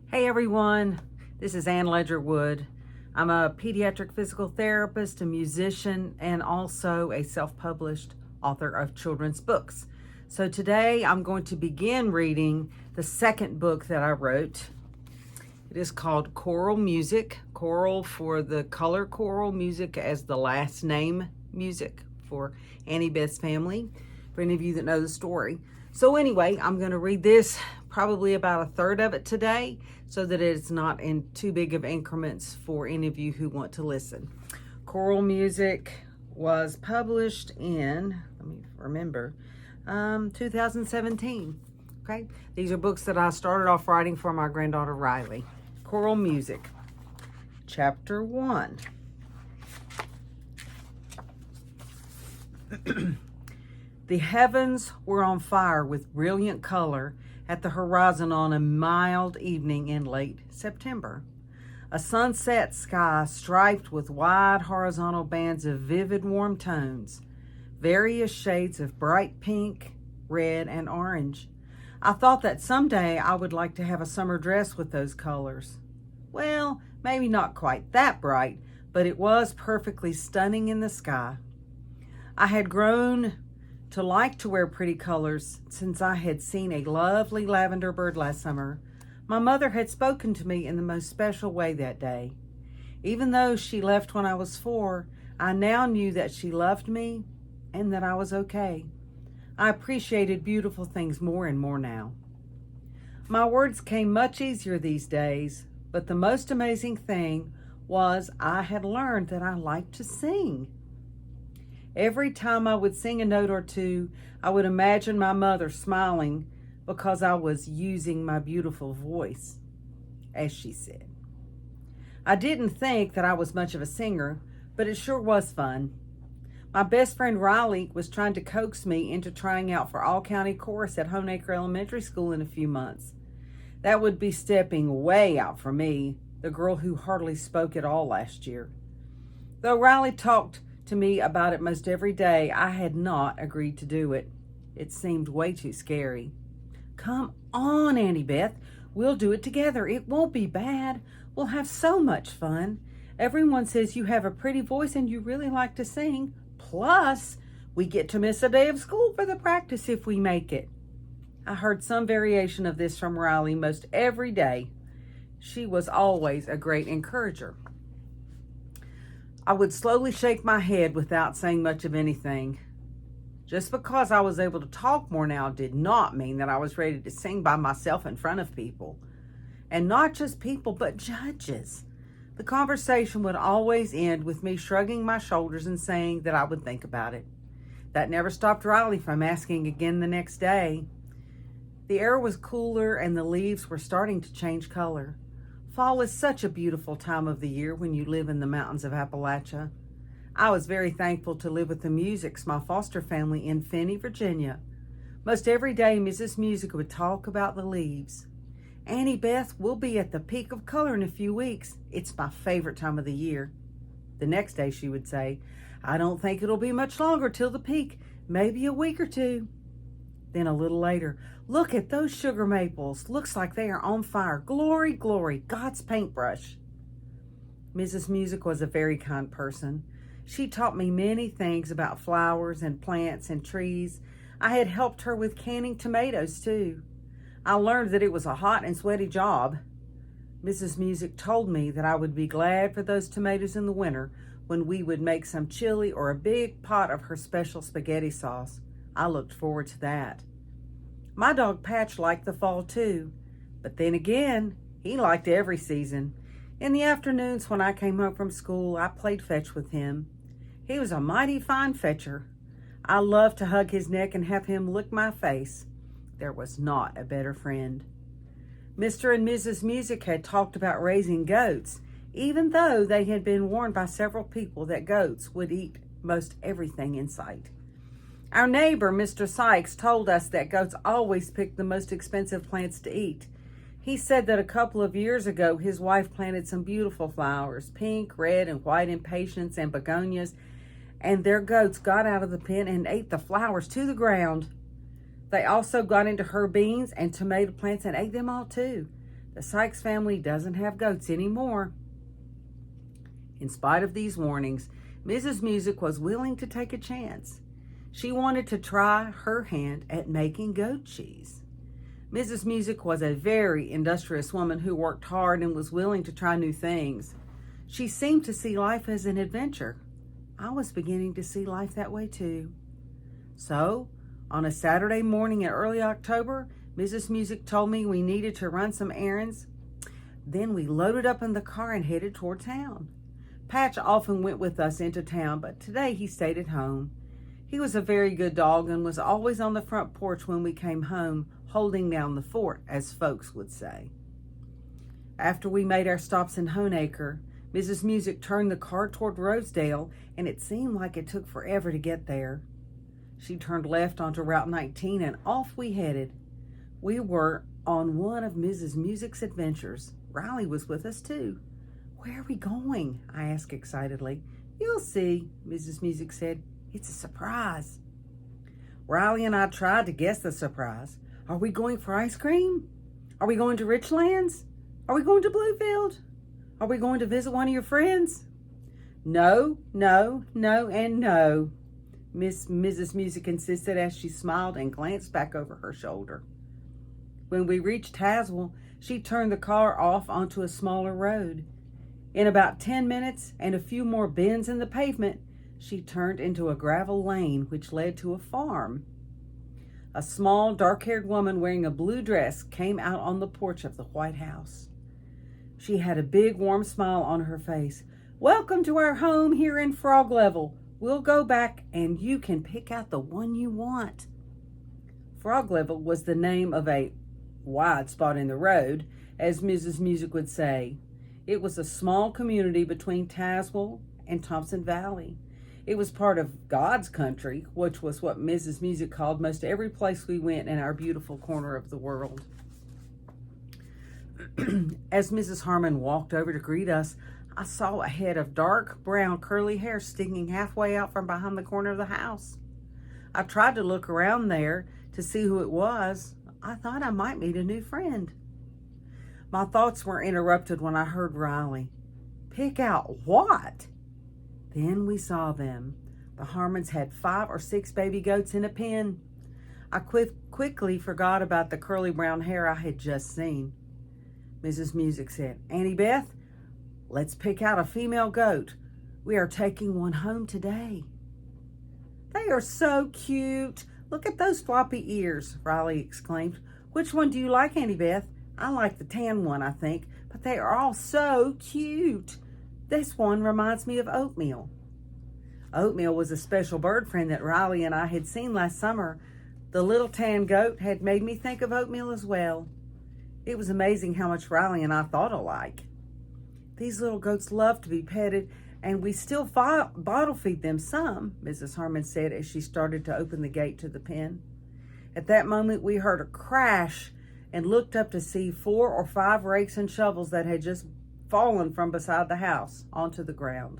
Hey everyone, this is Ann Ledgerwood. I'm a pediatric physical therapist, a musician, and also a self-published author of children's books. So today I'm going to begin reading the second book that I wrote. It is called Coral Music. Coral for the color coral, music as the last name Music for Annie Beth's family, for any of you that know the story. So anyway, I'm going to read this, probably about a third of it today, so that it's not in too big of increments for any of you who want to listen. Coral Music was published in, let me remember, 2017. Okay, these are books that I started off writing for my granddaughter Riley. Coral Music, Chapter 1. The heavens were on fire with brilliant color at the horizon on a mild evening in late September. A sunset sky striped with wide horizontal bands of vivid warm tones, various shades of bright pink, red, and orange. I thought that someday I would like to have a summer dress with those colors. Well, maybe not quite that bright, but it was perfectly stunning in the sky. I had grown to like to wear pretty colors since I had seen a lovely lavender bird last summer. My mother had spoken to me in the most special way that day. Even though she left when I was 4, I now knew that she loved me and that I was okay. I appreciated beautiful things more and more now. My words came much easier these days, but the most amazing thing was I had learned that I liked to sing. Every time I would sing a note or two, I would imagine my mother smiling because I was using my beautiful voice, as she said. I didn't think that I was much of a singer, but it sure was fun. My best friend Riley was trying to coax me into trying out for all-county chorus at Honeacre Elementary School in a few months. That would be stepping way out for me, the girl who hardly spoke at all last year. Though Riley talked to me about it most every day, I had not agreed to do it. It seemed way too scary. Come on, Annie Beth. We'll do it together. It won't be bad. We'll have so much fun. Everyone says you have a pretty voice and you really like to sing. Plus, we get to miss a day of school for the practice if we make it. I heard some variation of this from Riley most every day. She was always a great encourager. I would slowly shake my head without saying much of anything. Just because I was able to talk more now did not mean that I was ready to sing by myself in front of people. And not just people, but judges. The conversation would always end with me shrugging my shoulders and saying that I would think about it. That never stopped Riley from asking again the next day. The air was cooler and the leaves were starting to change color. Fall is such a beautiful time of the year when you live in the mountains of Appalachia. I was very thankful to live with the Musicks, my foster family in Finney, Virginia. Most every day, Mrs. Musick would talk about the leaves. Annie Beth, we'll be at the peak of color in a few weeks. It's my favorite time of the year. The next day she would say, I don't think it'll be much longer till the peak, maybe a week or two. Then a little later, look at those sugar maples. Looks like they are on fire. Glory, glory, God's paintbrush. Mrs. Musick was a very kind person. She taught me many things about flowers and plants and trees. I had helped her with canning tomatoes too. I learned that it was a hot and sweaty job. Mrs. Musick told me that I would be glad for those tomatoes in the winter when we would make some chili or a big pot of her special spaghetti sauce. I looked forward to that. My dog Patch liked the fall too, but then again, he liked every season. In the afternoons when I came home from school, I played fetch with him. He was a mighty fine fetcher. I loved to hug his neck and have him lick my face. There was not a better friend. Mr. and Mrs. Musick had talked about raising goats, even though they had been warned by several people that goats would eat most everything in sight. Our neighbor, Mr. Sykes, told us that goats always pick the most expensive plants to eat. He said that a couple of years ago, his wife planted some beautiful flowers, pink, red, and white impatiens and begonias, and their goats got out of the pen and ate the flowers to the ground. They also got into her beans and tomato plants and ate them all too. The Sykes family doesn't have goats anymore." In spite of these warnings, Mrs. Musick was willing to take a chance. She wanted to try her hand at making goat cheese. Mrs. Musick was a very industrious woman who worked hard and was willing to try new things. She seemed to see life as an adventure. I was beginning to see life that way too. So, on a Saturday morning in early October, Mrs. Musick told me we needed to run some errands. Then we loaded up in the car and headed toward town. Patch often went with us into town, but today he stayed at home. He was a very good dog and was always on the front porch when we came home, holding down the fort, as folks would say. After we made our stops in Honeacre, Mrs. Musick turned the car toward Rosedale, and it seemed like it took forever to get there. She turned left onto Route 19, and off we headed. We were on one of Mrs. Musick's adventures. Riley was with us too. "Where are we going?" I asked excitedly. "You'll see," Mrs. Musick said. "It's a surprise." Riley and I tried to guess the surprise. Are we going for ice cream? Are we going to Richlands? Are we going to Bluefield? Are we going to visit one of your friends? No, no, no, and no, Mrs. Musick insisted as she smiled and glanced back over her shoulder. When we reached Tazewell, she turned the car off onto a smaller road. In about 10 minutes and a few more bends in the pavement, she turned into a gravel lane which led to a farm. A small, dark-haired woman wearing a blue dress came out on the porch of the White House. She had a big, warm smile on her face. "Welcome to our home here in Frog Level. We'll go back and you can pick out the one you want." Frog Level was the name of a wide spot in the road, as Mrs. Musick would say. It was a small community between Tazewell and Thompson Valley. It was part of God's country, which was what Mrs. Musick called most every place we went in our beautiful corner of the world. As Mrs. Harmon walked over to greet us, I saw a head of dark brown curly hair sticking halfway out from behind the corner of the house. I tried to look around there to see who it was. I thought I might meet a new friend. My thoughts were interrupted when I heard Riley. "Pick out what?" Then we saw them. The Harmons had 5 or 6 baby goats in a pen. I quickly forgot about the curly brown hair I had just seen. Mrs. Musick said, "Auntie Beth, let's pick out a female goat. We are taking one home today." "They are so cute. Look at those floppy ears," Riley exclaimed. "Which one do you like, Auntie Beth?" "I like the tan one, I think, but they are all so cute. This one reminds me of Oatmeal." Oatmeal was a special bird friend that Riley and I had seen last summer. The little tan goat had made me think of Oatmeal as well. It was amazing how much Riley and I thought alike. "These little goats love to be petted, and we still bottle feed them some," Mrs. Harmon said as she started to open the gate to the pen. At that moment, we heard a crash and looked up to see 4 or 5 rakes and shovels that had just fallen from beside the house onto the ground.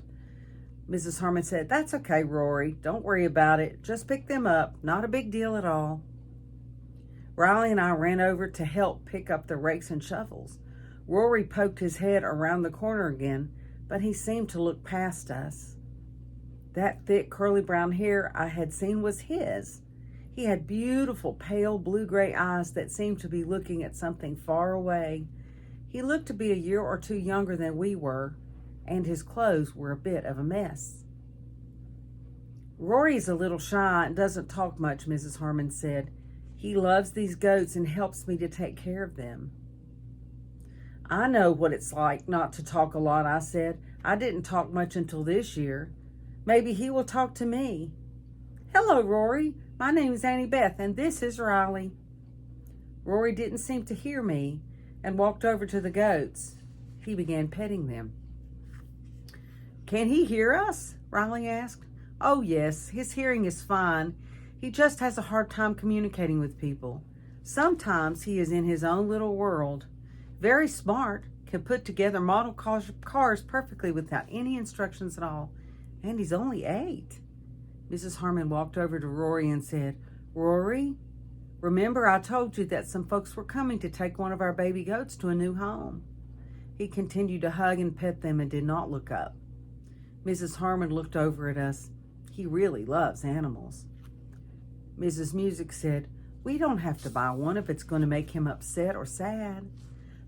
Mrs. Harmon said, "That's okay, Rory. Don't worry about it. Just pick them up. Not a big deal at all." Riley and I ran over to help pick up the rakes and shovels. Rory poked his head around the corner again, but he seemed to look past us. That thick curly brown hair I had seen was his. He had beautiful pale blue-gray eyes that seemed to be looking at something far away. He looked to be a year or 2 younger than we were, and his clothes were a bit of a mess. "Rory's a little shy and doesn't talk much," Mrs. Harmon said. "He loves these goats and helps me to take care of them." "I know what it's like not to talk a lot," I said. "I didn't talk much until this year. Maybe he will talk to me." "Hello, Rory. My name is Auntie Beth, and this is Riley." Rory didn't seem to hear me and walked over to the goats. He began petting them. "Can he hear us?" Riley asked. "Oh, yes. His hearing is fine. He just has a hard time communicating with people. Sometimes he is in his own little world. Very smart, can put together model cars perfectly without any instructions at all. And he's only 8. Mrs. Harmon walked over to Rory and said, "Rory, Remember, I told you that some folks were coming to take one of our baby goats to a new home. He continued to hug and pet them and did not look up. Mrs. Harmon looked over at us. He really loves animals. Mrs. Musick said, we don't have to buy one if it's going to make him upset or sad.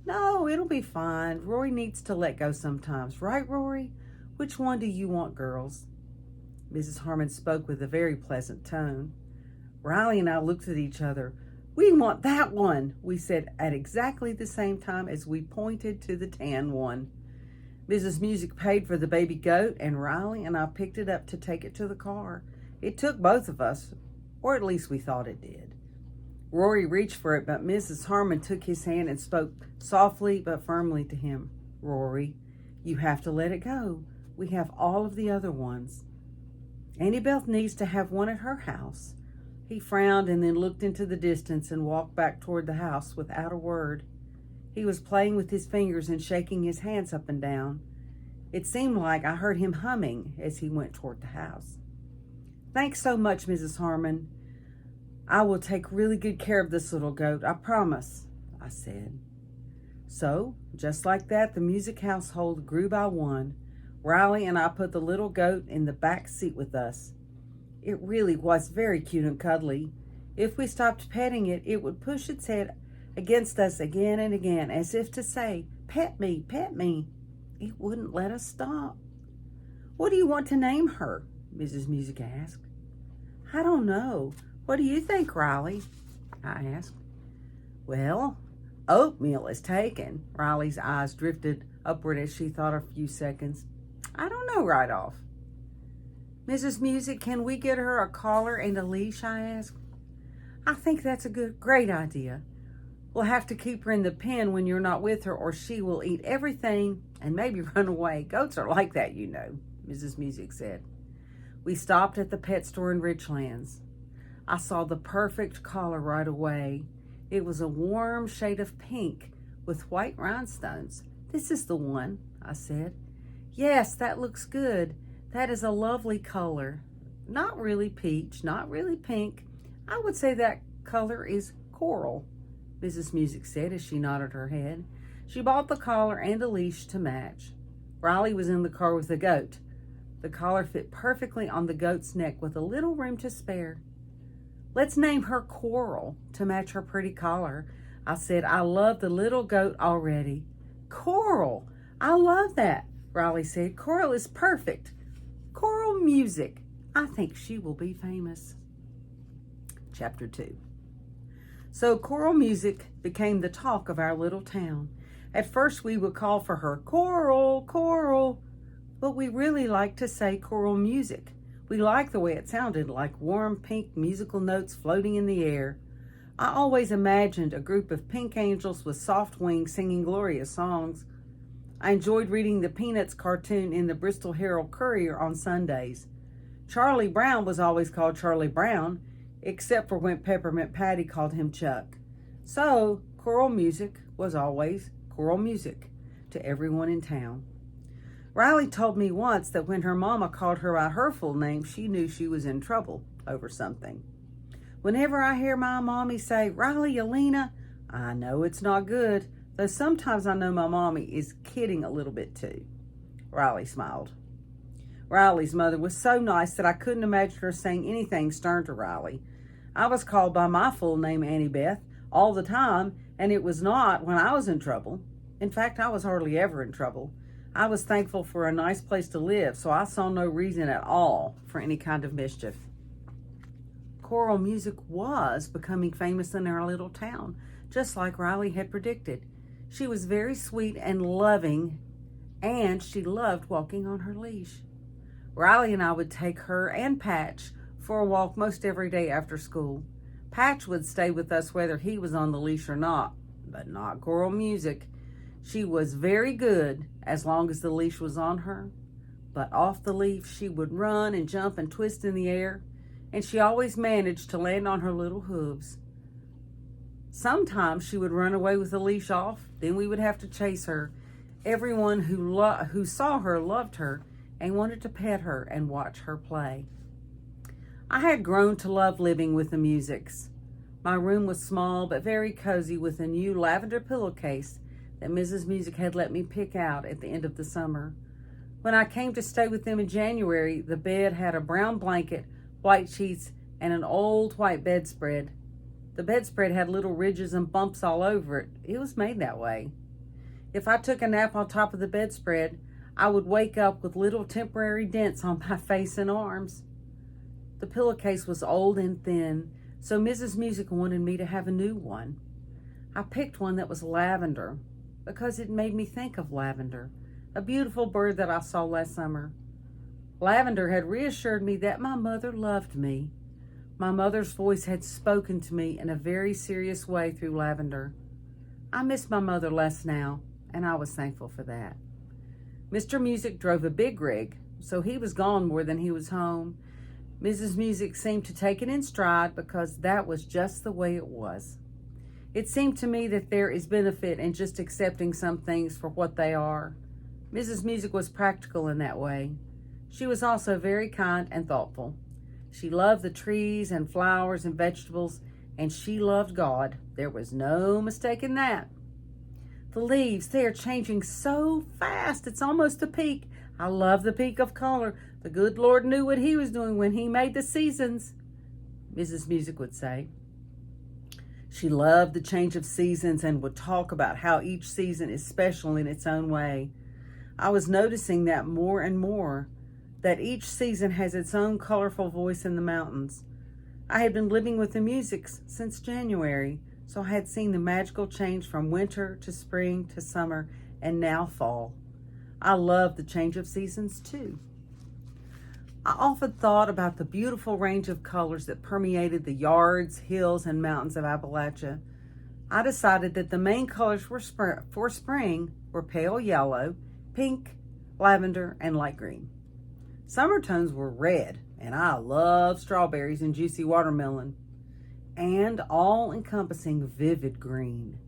No, it'll be fine. Rory needs to let go sometimes. Right, Rory? Which one do you want, girls? Mrs. Harmon spoke with a very pleasant tone. Riley and I looked at each other. We want that one, we said at exactly the same time as we pointed to the tan one. Mrs. Musick paid for the baby goat, and Riley and I picked it up to take it to the car. It took both of us, or at least we thought it did. Rory reached for it, but Mrs. Harmon took his hand and spoke softly but firmly to him. Rory, you have to let it go. We have all of the other ones. Auntie Beth needs to have one at her house. He frowned and then looked into the distance and walked back toward the house without a word. He was playing with his fingers and shaking his hands up and down. It seemed like I heard him humming as he went toward the house. Thanks so much, Mrs. Harmon. I will take really good care of this little goat, I promise, I said. So, just like that, the Musick household grew by one. Riley and I put the little goat in the back seat with us. It really was very cute and cuddly. If we stopped petting it, it would push its head against us again and again, as if to say, pet me, pet me. It wouldn't let us stop. What do you want to name her? Mrs. Musick asked. I don't know. What do you think, Riley? I asked. Well, oatmeal is taken. Riley's eyes drifted upward as she thought a few seconds. I don't know right off. Mrs. Musick, can we get her a collar and a leash? I asked. I think that's a great idea. We'll have to keep her in the pen when you're not with her, or she will eat everything and maybe run away. Goats are like that, you know, Mrs. Musick said. We stopped at the pet store in Richlands. I saw the perfect collar right away. It was a warm shade of pink with white rhinestones. This is the one, I said. Yes, that looks good. That is a lovely color. Not really peach, not really pink. I would say that color is coral, Mrs. Musick said as she nodded her head. She bought the collar and a leash to match. Riley was in the car with the goat. The collar fit perfectly on the goat's neck with a little room to spare. Let's name her Coral to match her pretty collar, I said. I love the little goat already. Coral, I love that, Riley said. Coral is perfect. Coral Musick. I think she will be famous. Chapter 2. So Coral Musick became the talk of our little town. At first we would call for her, Coral, Coral, but we really liked to say Coral Musick. We liked the way it sounded, like warm pink musical notes floating in the air. I always imagined a group of pink angels with soft wings singing glorious songs. I enjoyed reading the Peanuts cartoon in the Bristol Herald Courier on Sundays. Charlie Brown was always called Charlie Brown, except for when Peppermint Patty called him Chuck. So, Coral Musick was always Coral Musick to everyone in town. Riley told me once that when her mama called her by her full name, she knew she was in trouble over something. Whenever I hear my mommy say, Riley, Alina, I know it's not good, though sometimes I know my mommy is kidding a little bit too. Riley smiled. Riley's mother was so nice that I couldn't imagine her saying anything stern to Riley. I was called by my full name, Annie Beth, all the time, and it was not when I was in trouble. In fact, I was hardly ever in trouble. I was thankful for a nice place to live, so I saw no reason at all for any kind of mischief. Coral Musick was becoming famous in our little town, just like Riley had predicted. She was very sweet and loving, and she loved walking on her leash. Riley and I would take her and Patch for a walk most every day after school. Patch would stay with us whether he was on the leash or not, but not Coral Musick. She was very good as long as the leash was on her, but off the leash she would run and jump and twist in the air, and she always managed to land on her little hooves. Sometimes she would run away with the leash off, then we would have to chase her. Everyone who saw her loved her and wanted to pet her and watch her play. I had grown to love living with the Musicks. My room was small but very cozy with a new lavender pillowcase that Mrs. Musick had let me pick out at the end of the summer. When I came to stay with them in January, the bed had a brown blanket, white sheets, and an old white bedspread. The bedspread had little ridges and bumps all over it. It was made that way. If I took a nap on top of the bedspread, I would wake up with little temporary dents on my face and arms. The pillowcase was old and thin, so Mrs. Musick wanted me to have a new one. I picked one that was lavender because it made me think of lavender, a beautiful bird that I saw last summer. Lavender had reassured me that my mother loved me. My mother's voice had spoken to me in a very serious way through lavender. I miss my mother less now, and I was thankful for that. Mr. Musick drove a big rig, so he was gone more than he was home. Mrs. Musick seemed to take it in stride because that was just the way it was. It seemed to me that there is benefit in just accepting some things for what they are. Mrs. Musick was practical in that way. She was also very kind and thoughtful. She loved the trees and flowers and vegetables, and she loved God. There was no mistaking that. The leaves, they are changing so fast. It's almost a peak. I love the peak of color. The good Lord knew what he was doing when he made the seasons, Mrs. Musick would say. She loved the change of seasons and would talk about how each season is special in its own way. I was noticing that more and more, that each season has its own colorful voice in the mountains. I had been living with the Musicks since January, so I had seen the magical change from winter to spring to summer and now fall. I love the change of seasons too. I often thought about the beautiful range of colors that permeated the yards, hills, and mountains of Appalachia. I decided that the main colors for spring were pale yellow, pink, lavender, and light green. Summer tones were red, and I love strawberries and juicy watermelon, and all-encompassing vivid green.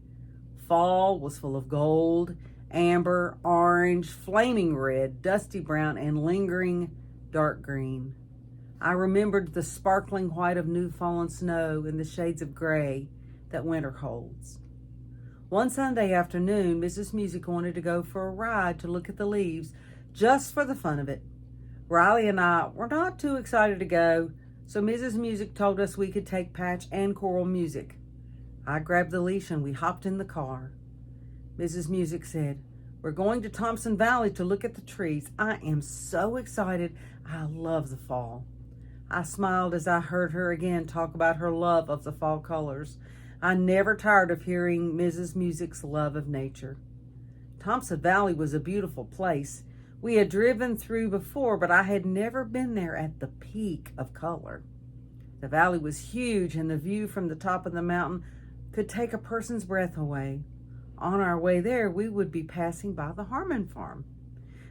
Fall was full of gold, amber, orange, flaming red, dusty brown, and lingering dark green. I remembered the sparkling white of new fallen snow and the shades of gray that winter holds. One Sunday afternoon, Mrs. Musick wanted to go for a ride to look at the leaves just for the fun of it. Riley and I were not too excited to go, so Mrs. Musick told us we could take Patch and Coral Music. I grabbed the leash and we hopped in the car. Mrs. Musick said, "We're going to Thompson Valley to look at the trees. I am so excited. I love the fall." I smiled as I heard her again talk about her love of the fall colors. I never tired of hearing Mrs. Musick's love of nature. Thompson Valley was a beautiful place. We had driven through before, but I had never been there at the peak of color. The valley was huge, and the view from the top of the mountain could take a person's breath away. On our way there, we would be passing by the Harmon farm.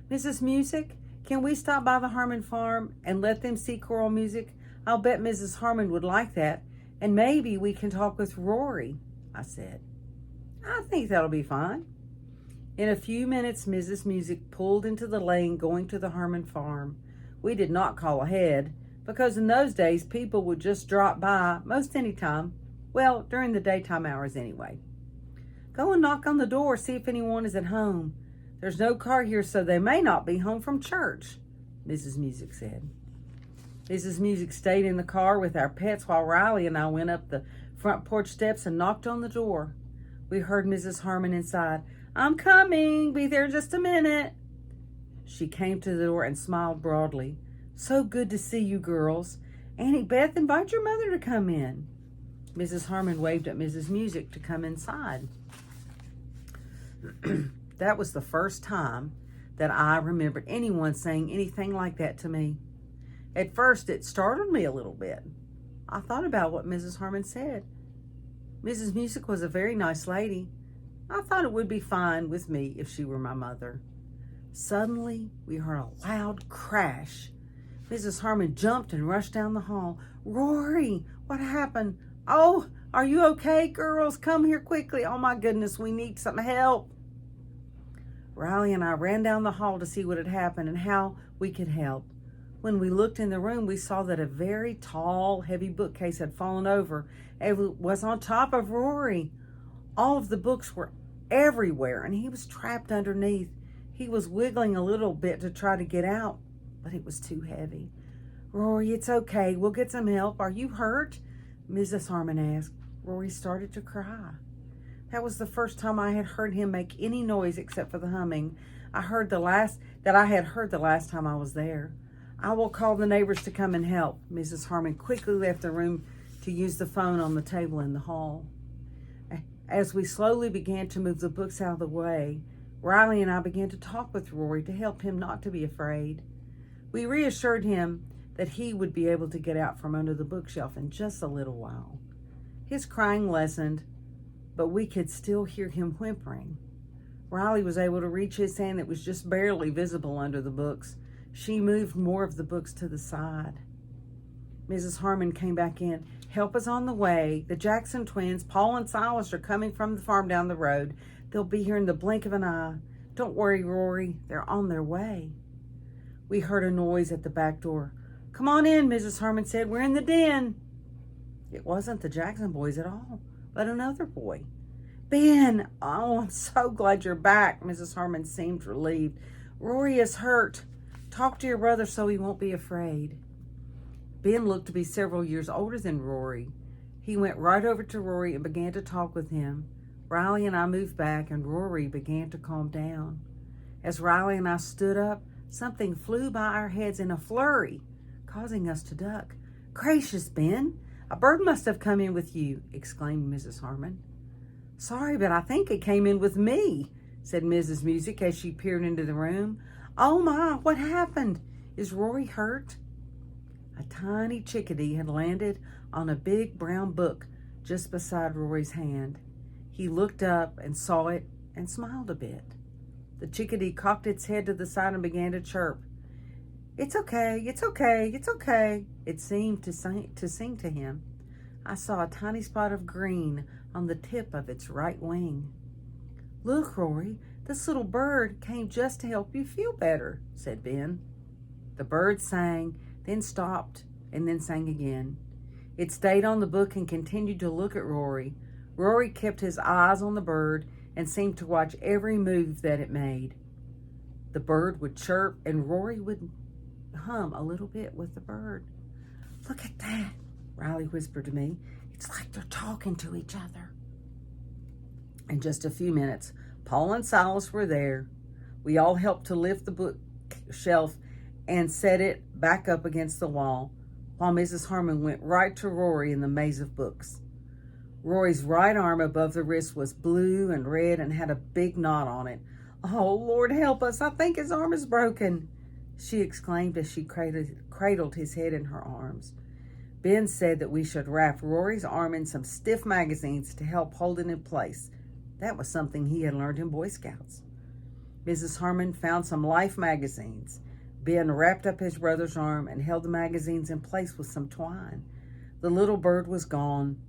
"Mrs. Musick, can we stop by the Harmon farm and let them see Coral Music? I'll bet Mrs. Harmon would like that, and maybe we can talk with Rory," I said. "I think that'll be fine." In a few minutes, Mrs. Musick pulled into the lane going to the Harmon farm. We did not call ahead, because in those days, people would just drop by most any time. Well, during the daytime hours anyway. "Go and knock on the door, see if anyone is at home. There's no car here, so they may not be home from church," Mrs. Musick said. Mrs. Musick stayed in the car with our pets while Riley and I went up the front porch steps and knocked on the door. We heard Mrs. Harmon inside. "I'm coming, be there just a minute." She came to the door and smiled broadly. "So good to see you girls. Annie Beth, invite your mother to come in." Mrs. Harmon waved at Mrs. Musick to come inside. That was the first time that I remembered anyone saying anything like that to me. At first, it startled me a little bit. I thought about what Mrs. Harmon said. Mrs. Musick was a very nice lady. I thought it would be fine with me if she were my mother. Suddenly, we heard a loud crash. Mrs. Harmon jumped and rushed down the hall. "Rory, what happened? Oh, are you okay, girls? Come here quickly. Oh my goodness, we need some help." Riley and I ran down the hall to see what had happened and how we could help. When we looked in the room, we saw that a very tall, heavy bookcase had fallen over and was on top of Rory. All of the books were everywhere, and he was trapped underneath. He was wiggling a little bit to try to get out, but it was too heavy. Rory, it's okay. We'll get some help. Are you hurt? Mrs. Harmon asked. Rory started to cry. That was the first time I had heard him make any noise except for the humming I had heard the last time I was there. I will call the neighbors to come and help. Mrs. Harmon quickly left the room to use the phone on the table in the hall. As we slowly began to move the books out of the way, Riley and I began to talk with Rory to help him not to be afraid. We reassured him that he would be able to get out from under the bookshelf in just a little while. His crying lessened, but we could still hear him whimpering. Riley was able to reach his hand that was just barely visible under the books. She moved more of the books to the side. Mrs. Harmon came back in. Help is on the way. The Jackson twins, Paul and Silas, are coming from the farm down the road. They'll be here in the blink of an eye. Don't worry, Rory. They're on their way. We heard a noise at the back door. Come on in, Mrs. Harmon said. We're in the den. It wasn't the Jackson boys at all, but another boy. Ben, oh, I'm so glad you're back. Mrs. Harmon seemed relieved. Rory is hurt. Talk to your brother so he won't be afraid. Ben looked to be several years older than Rory. He went right over to Rory and began to talk with him. Riley and I moved back, and Rory began to calm down. As Riley and I stood up, something flew by our heads in a flurry, causing us to duck. Gracious, Ben, a bird must have come in with you, exclaimed Mrs. Harmon. Sorry, but I think it came in with me, said Mrs. Musick as she peered into the room. Oh my, what happened? Is Rory hurt? A tiny chickadee had landed on a big brown book just beside Rory's hand. He looked up and saw it and smiled a bit. The chickadee cocked its head to the side and began to chirp. It's okay, it's okay, it's okay, it seemed to sing to him. I saw a tiny spot of green on the tip of its right wing. Look, Rory, this little bird came just to help you feel better, said Ben. The bird sang, then stopped, and then sang again. It stayed on the book and continued to look at Rory. Rory kept his eyes on the bird and seemed to watch every move that it made. The bird would chirp, and Rory would hum a little bit with the bird. Look at that, Riley whispered to me. It's like they're talking to each other. In just a few minutes, Paul and Silas were there. We all helped to lift the bookshelf and set it back up against the wall, while Mrs. Harmon went right to Rory in the maze of books. Rory's right arm above the wrist was blue and red and had a big knot on it. Oh, Lord, help us. I think his arm is broken, she exclaimed as she cradled his head in her arms. Ben said that we should wrap Rory's arm in some stiff magazines to help hold it in place. That was something he had learned in Boy Scouts. Mrs. Harmon found some Life magazines. Ben wrapped up his brother's arm and held the magazines in place with some twine. The little bird was gone.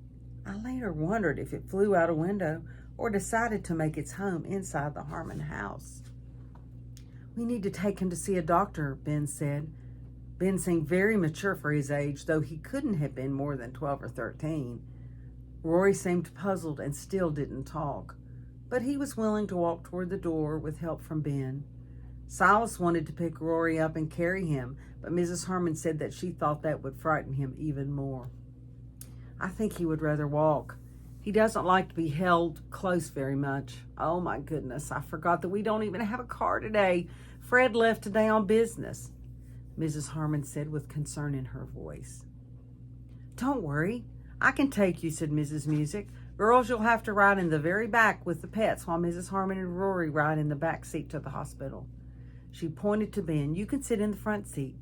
I later wondered if it flew out a window or decided to make its home inside the Harmon house. We need to take him to see a doctor, Ben said. Ben seemed very mature for his age, though he couldn't have been more than 12 or 13. Rory seemed puzzled and still didn't talk, but he was willing to walk toward the door with help from Ben. Silas wanted to pick Rory up and carry him, but Mrs. Harmon said that she thought that would frighten him even more. I think he would rather walk. He doesn't like to be held close very much. Oh my goodness, I forgot that we don't even have a car today. Fred left today on business, Mrs. Harmon said with concern in her voice. Don't worry, I can take you, said Mrs. Musick. Girls, you'll have to ride in the very back with the pets while Mrs. Harmon and Rory ride in the back seat to the hospital. She pointed to Ben. You can sit in the front seat.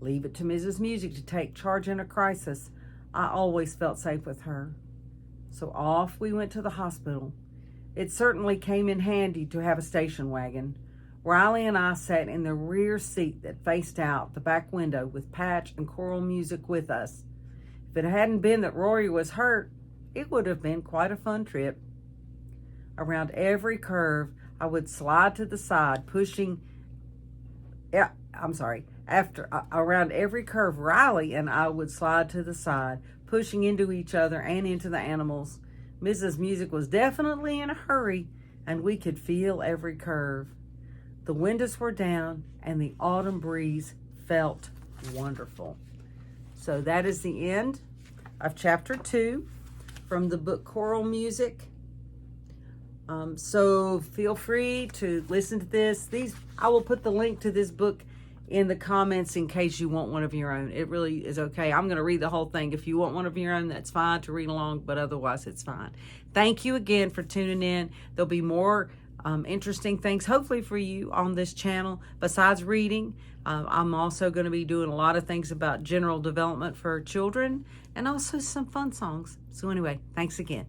Leave it to Mrs. Musick to take charge in a crisis. I always felt safe with her. So off we went to the hospital. It certainly came in handy to have a station wagon. Riley and I sat in the rear seat that faced out the back window with Patch and Choral Music with us. If it hadn't been that Rory was hurt, it would have been quite a fun trip. Around every curve, I would slide to the side, After around every curve, Riley and I would slide to the side, pushing into each other and into the animals. Mrs. Musick was definitely in a hurry, and we could feel every curve. The windows were down, and the autumn breeze felt wonderful. So that is the end of chapter 2 from the book Choral Music. So feel free to listen to this. I will put the link to this book in the comments in case you want one of your own. It really is okay. I'm going to read the whole thing. If you want one of your own, that's fine to read along, but otherwise it's fine. Thank you again for tuning in. There'll be more interesting things, hopefully for you, on this channel. Besides reading, I'm also going to be doing a lot of things about general development for children and also some fun songs. So anyway, thanks again.